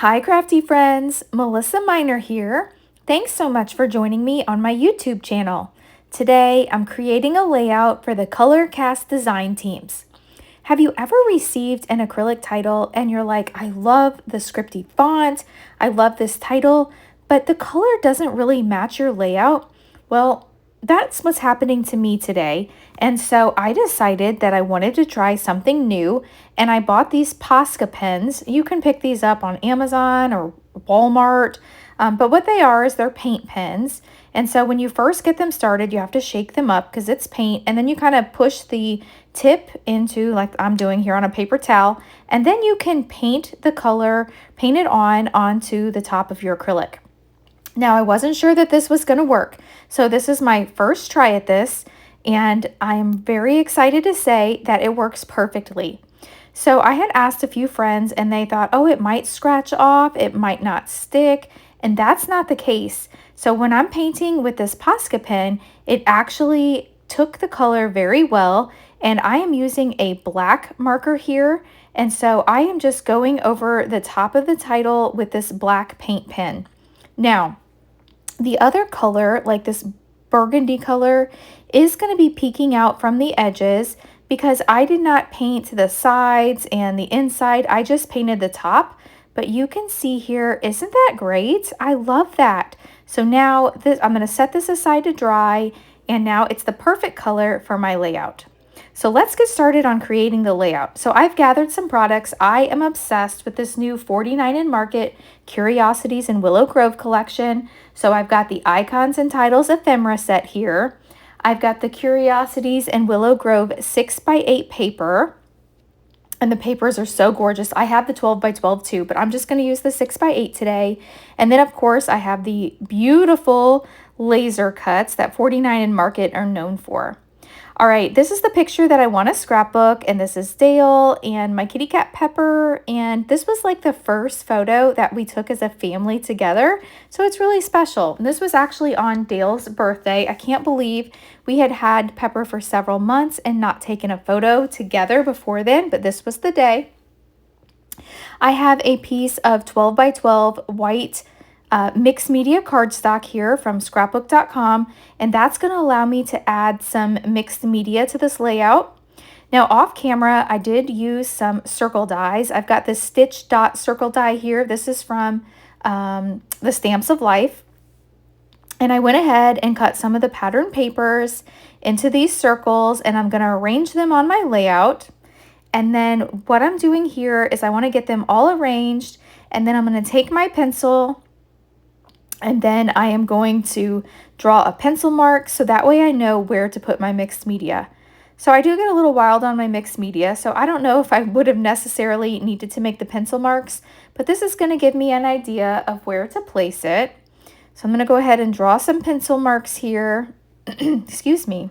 Hi crafty friends, Melissa Minor here. Thanks so much for joining me on my YouTube channel. Today I'm creating a layout for the ColorCast Design teams. Have you ever received an acrylic title and you're like, I love the scripty font, I love this title, but the color doesn't really match your layout? Well, that's what's happening to me today. And so I decided that I wanted to try something new, and I bought these Posca pens. You can pick these up on Amazon or Walmart, but what they are is they're paint pens. And so when you first get them started, you have to shake them up because it's paint, and then you kind of push the tip into, like I'm doing here, on a paper towel, and then you can paint the color, paint it onto the top of your acrylic. Now, I wasn't sure that this was going to work, so this is my first try at this, and I'm very excited to say that it works perfectly. So I had asked a few friends, and they thought, oh, it might scratch off, it might not stick, and that's not the case. So when I'm painting with this Posca pen, it actually took the color very well, and I am using a black marker here, and so I am just going over the top of the title with this black paint pen. Now, the other color, like this burgundy color, is going to be peeking out from the edges because I did not paint the sides and the inside. I just painted the top. But you can see here, isn't that great? I love that. So now I'm going to set this aside to dry, and now it's the perfect color for my layout. So let's get started on creating the layout. So I've gathered some products. I am obsessed with this new 49 in Market Curiosities in Willow Grove collection. So I've got the Icons and Titles ephemera set here. I've got the Curiosities in Willow Grove 6x8 paper. And the papers are so gorgeous. I have the 12x12 too, but I'm just going to use the 6x8 today. And then, of course, I have the beautiful laser cuts that 49 in Market are known for. All right, this is the picture that I want to scrapbook, and this is Dale and my kitty cat Pepper, and this was like the first photo that we took as a family together, so it's really special. And this was actually on Dale's birthday. I can't believe we had had Pepper for several months and not taken a photo together before then, but this was the day. I have a piece of 12x12 white mixed media cardstock here from scrapbook.com, and that's going to allow me to add some mixed media to this layout. Now, off camera, I did use some circle dies. I've got this stitch dot circle die here. This is from the Stamps of Life. And I went ahead and cut some of the pattern papers into these circles, and I'm going to arrange them on my layout. And then what I'm doing here is I want to get them all arranged, and then I'm going to take my pencil, and then I am going to draw a pencil mark so that way I know where to put my mixed media. So I do get a little wild on my mixed media, so I don't know if I would have necessarily needed to make the pencil marks, but this is going to give me an idea of where to place it. So I'm going to go ahead and draw some pencil marks here. Excuse me.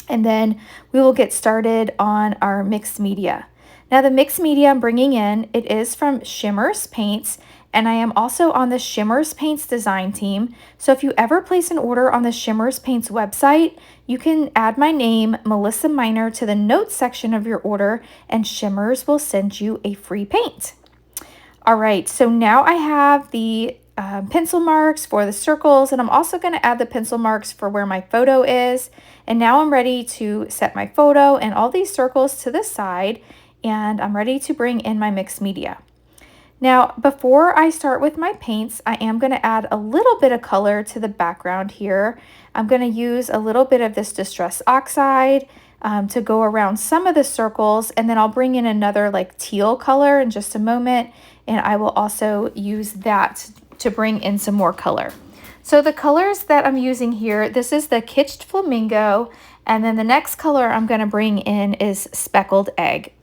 And then we will get started on our mixed media. Now, the mixed media I'm bringing in, it is from Shimmerz Paints, and I am also on the Shimmerz Paints design team. So if you ever place an order on the Shimmerz Paints website, you can add my name, Melissa Minor, to the notes section of your order, and Shimmerz will send you a free paint. All right, so now I have the pencil marks for the circles, and I'm also going to add the pencil marks for where my photo is. And now I'm ready to set my photo and all these circles to the side, and I'm ready to bring in my mixed media. Now, before I start with my paints, I am going to add a little bit of color to the background here. I'm going to use a little bit of this Distress Oxide to go around some of the circles, and then I'll bring in another like teal color in just a moment, and I will also use that to bring in some more color. So the colors that I'm using here, this is the Kitsched Flamingo, and then the next color I'm going to bring in is Speckled Egg.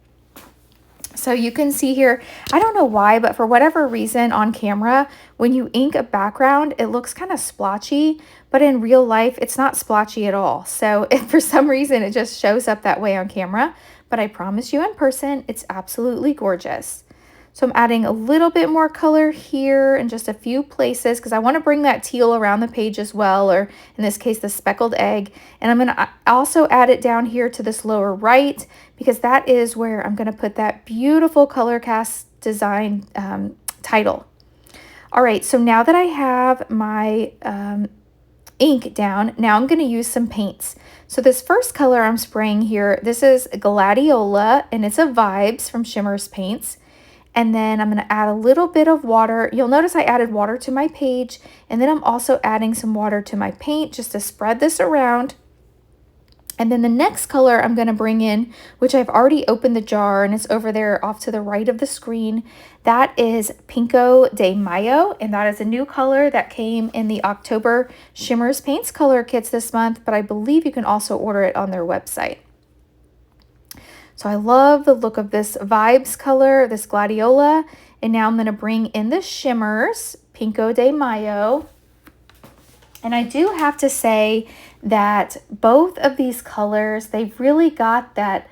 So you can see here, I don't know why, but for whatever reason on camera, when you ink a background, it looks kind of splotchy, but in real life, it's not splotchy at all. So for some reason, it just shows up that way on camera, but I promise you in person, it's absolutely gorgeous. So I'm adding a little bit more color here in just a few places because I want to bring that teal around the page as well, or in this case, the speckled egg. And I'm going to also add it down here to this lower right because that is where I'm going to put that beautiful ColorCast design title. All right, so now that I have my ink down, now I'm going to use some paints. So this first color I'm spraying here, this is Gladiola, and it's a Vibes from Shimmerz Paints. And then I'm going to add a little bit of water. You'll notice I added water to my page, and then I'm also adding some water to my paint just to spread this around. And then the next color I'm going to bring in, which I've already opened the jar and it's over there off to the right of the screen, that is Pinko de Mayo, and that is a new color that came in the October Shimmerz Paints color kits this month, but I believe you can also order it on their website. So I love the look of this Vibes color, this Gladiola, and now I'm going to bring in the Shimmerz Pinko de Mayo. And I do have to say that both of these colors, they've really got that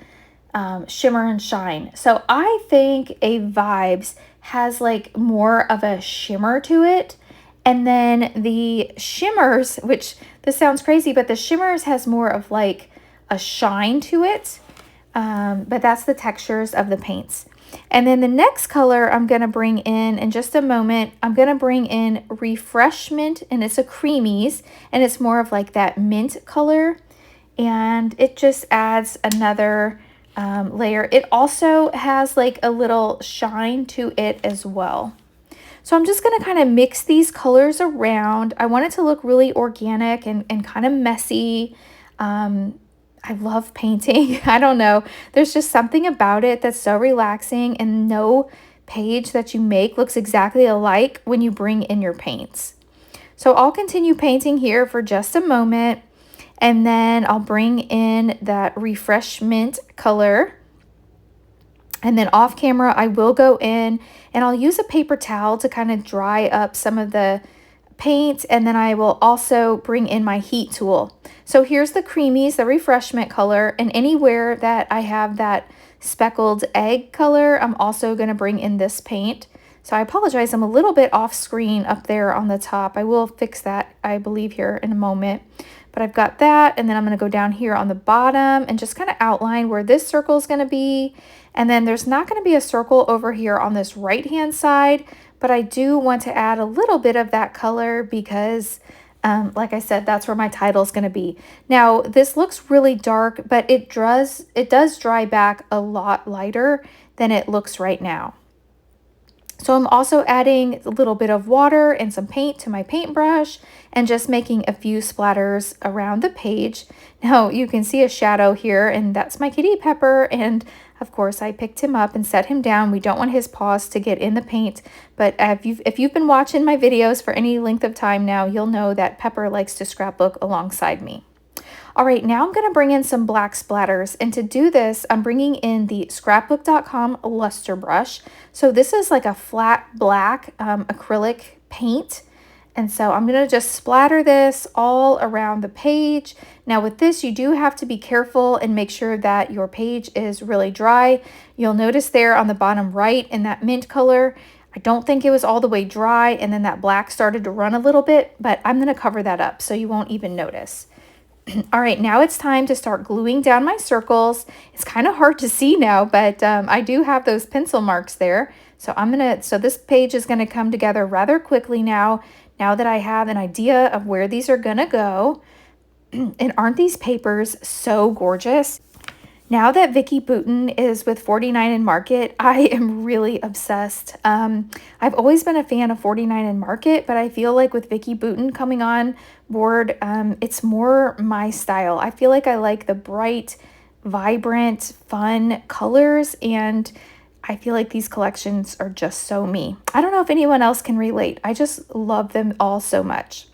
shimmer and shine. So I think a Vibes has like more of a shimmer to it. And then the Shimmerz, which this sounds crazy, but the Shimmerz has more of like a shine to it. But that's the textures of the paints. And then the next color I'm going to bring in just a moment, I'm going to bring in Refreshment, and it's a Creamies, and it's more of like that mint color, and it just adds another layer. It also has like a little shine to it as well. So I'm just going to kind of mix these colors around. I want it to look really organic and kind of messy. I love painting. I don't know. There's just something about it that's so relaxing, and no page that you make looks exactly alike when you bring in your paints. So I'll continue painting here for just a moment, and then I'll bring in that Refreshment color. And then off camera, I will go in and I'll use a paper towel to kind of dry up some of the paint, and then I will also bring in my heat tool. So here's the Creamies, the Refreshment color, and anywhere that I have that speckled egg color, I'm also going to bring in this paint. So I apologize, I'm a little bit off screen up there on the top. I will fix that, I believe, here in a moment. But I've got that, and then I'm going to go down here on the bottom and just kind of outline where this circle is going to be. And then there's not going to be a circle over here on this right-hand side, but I do want to add a little bit of that color because, like I said, that's where my title is going to be. Now, this looks really dark, but it does dry back a lot lighter than it looks right now. So I'm also adding a little bit of water and some paint to my paintbrush and just making a few splatters around the page. Now you can see a shadow here, and that's my kitty Pepper, and of course I picked him up and set him down. We don't want his paws to get in the paint, but if you've been watching my videos for any length of time now, you'll know that Pepper likes to scrapbook alongside me. All right, now I'm going to bring in some black splatters, and to do this, I'm bringing in the scrapbook.com luster brush. So this is like a flat black acrylic paint, and so I'm going to just splatter this all around the page. Now with this, you do have to be careful and make sure that your page is really dry. You'll notice there on the bottom right in that mint color, I don't think it was all the way dry, and then that black started to run a little bit, but I'm going to cover that up so you won't even notice. All right, now it's time to start gluing down my circles. It's kind of hard to see now, but I do have those pencil marks there. So so this page is gonna come together rather quickly now that I have an idea of where these are gonna go. And aren't these papers so gorgeous? Now that Vicki Boutin is with 49 and Market, I am really obsessed. I've always been a fan of 49 and Market, but I feel like with Vicki Boutin coming on board, it's more my style. I feel like I like the bright, vibrant, fun colors, and I feel like these collections are just so me. I don't know if anyone else can relate. I just love them all so much.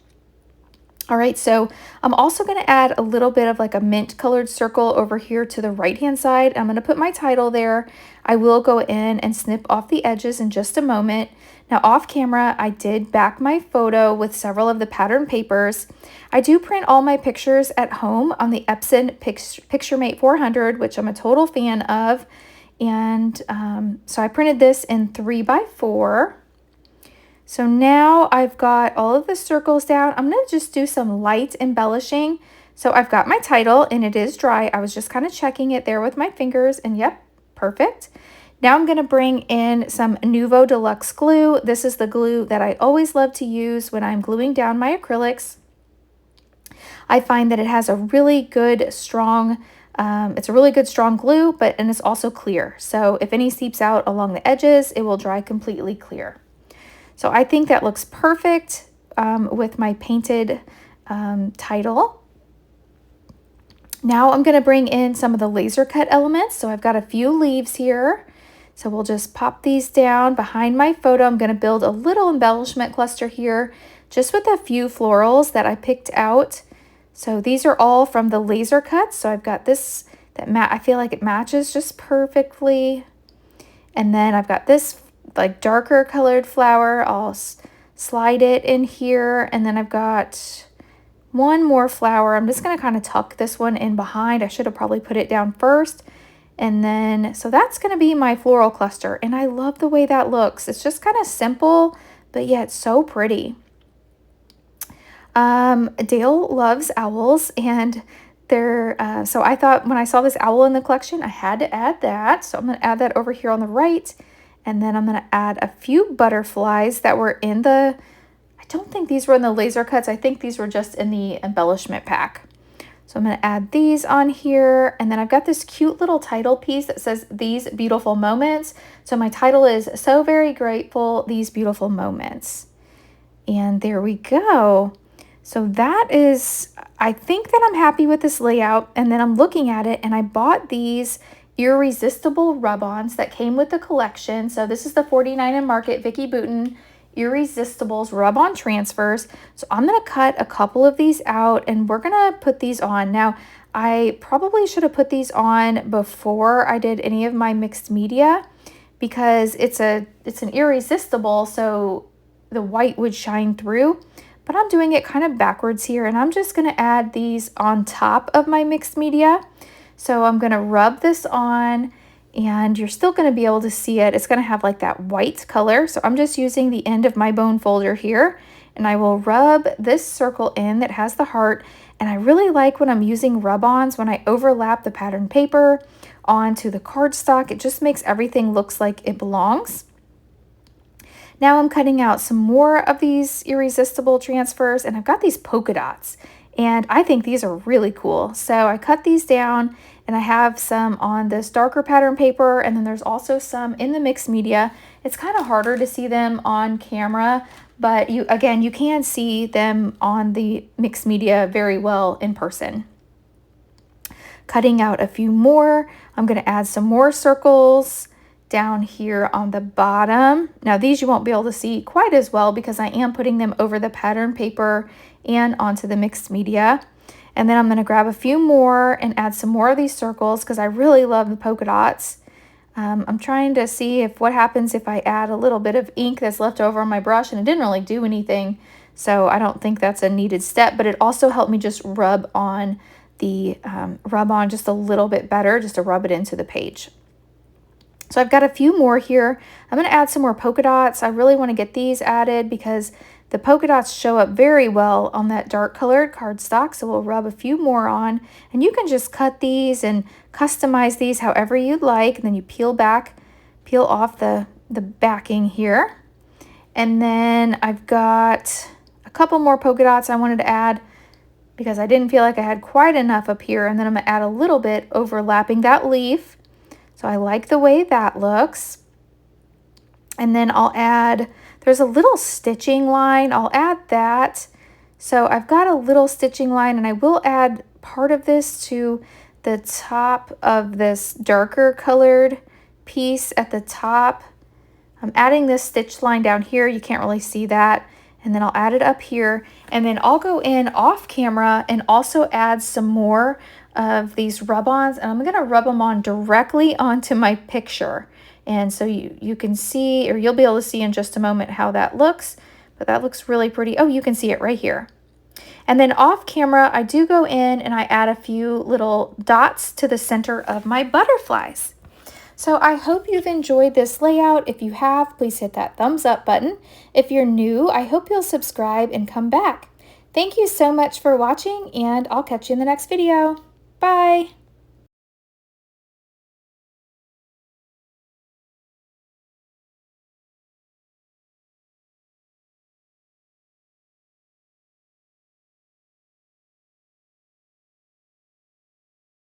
All right, so I'm also going to add a little bit of like a mint colored circle over here to the right hand side. I'm going to put my title there. I will go in and snip off the edges in just a moment. Now off camera, I did back my photo with several of the pattern papers. I do print all my pictures at home on the Epson PictureMate 400, which I'm a total fan of. And so I printed this in 3x4. So now I've got all of the circles down. I'm going to just do some light embellishing. So I've got my title, and it is dry. I was just kind of checking it there with my fingers, and yep, perfect. Now I'm going to bring in some Nuvo Deluxe glue. This is the glue that I always love to use when I'm gluing down my acrylics. I find that it has a really good strong, it's a really good strong glue, and it's also clear. So if any seeps out along the edges, it will dry completely clear. So I think that looks perfect with my painted title. Now I'm going to bring in some of the laser cut elements. So I've got a few leaves here. So we'll just pop these down behind my photo. I'm going to build a little embellishment cluster here just with a few florals that I picked out. So these are all from the laser cuts. So I've got this that I feel like it matches just perfectly. And then I've got this like darker colored flower. I'll slide it in here. And then I've got one more flower. I'm just going to kind of tuck this one in behind. I should have probably put it down first. And then, so that's going to be my floral cluster. And I love the way that looks. It's just kind of simple, but yet so pretty. Dale loves owls, and so I thought when I saw this owl in the collection, I had to add that. So I'm going to add that over here on the right. And then I'm going to add a few butterflies that were in I don't think these were in the laser cuts. I think these were just in the embellishment pack. So I'm going to add these on here. And then I've got this cute little title piece that says These Beautiful Moments. So my title is So Very Grateful, These Beautiful Moments. And there we go. So that is, I think that I'm happy with this layout. And then I'm looking at it and I bought these irresistible rub-ons that came with the collection. So this is the 49 and Market Vicki Boutin Irresistibles rub-on transfers. So I'm going to cut a couple of these out and we're going to put these on. Now, I probably should have put these on before I did any of my mixed media because it's an irresistible, so the white would shine through. But I'm doing it kind of backwards here, and I'm just going to add these on top of my mixed media. So I'm going to rub this on, and you're still going to be able to see it. It's going to have like that white color. So I'm just using the end of my bone folder here, and I will rub this circle in that has the heart. And I really like when I'm using rub-ons, when I overlap the pattern paper onto the cardstock, it just makes everything looks like it belongs. Now I'm cutting out some more of these irresistible transfers, and I've got these polka dots, and I think these are really cool. So I cut these down, and I have some on this darker pattern paper, and then there's also some in the mixed media. It's kind of harder to see them on camera, but you can see them on the mixed media very well in person. Cutting out a few more. I'm going to add some more circles down here on the bottom. Now these you won't be able to see quite as well because I am putting them over the pattern paper and onto the mixed media. And then I'm going to grab a few more and add some more of these circles because I really love the polka dots. I'm trying to see what happens if I add a little bit of ink that's left over on my brush, and it didn't really do anything. So I don't think that's a needed step, but it also helped me just rub on just a little bit better, just to rub it into the page. So I've got a few more here. I'm going to add some more polka dots. I really want to get these added because the polka dots show up very well on that dark colored cardstock. So we'll rub a few more on, and you can just cut these and customize these however you'd like. And then you peel off the backing here. And then I've got a couple more polka dots I wanted to add because I didn't feel like I had quite enough up here. And then I'm going to add a little bit overlapping that leaf. So I like the way that looks. And then I'll add, there's a little stitching line. I'll add that. So I've got a little stitching line, and I will add part of this to the top of this darker colored piece at the top. I'm adding this stitch line down here. You can't really see that. And then I'll add it up here. And then I'll go in off camera and also add some more of these rub-ons, and I'm going to rub them on directly onto my picture. And so you can see, or you'll be able to see in just a moment how that looks, but that looks really pretty. Oh, you can see it right here. And then off camera, I do go in and I add a few little dots to the center of my butterflies. So I hope you've enjoyed this layout. If you have, please hit that thumbs up button. If you're new, I hope you'll subscribe and come back. Thank you so much for watching, and I'll catch you in the next video. Bye!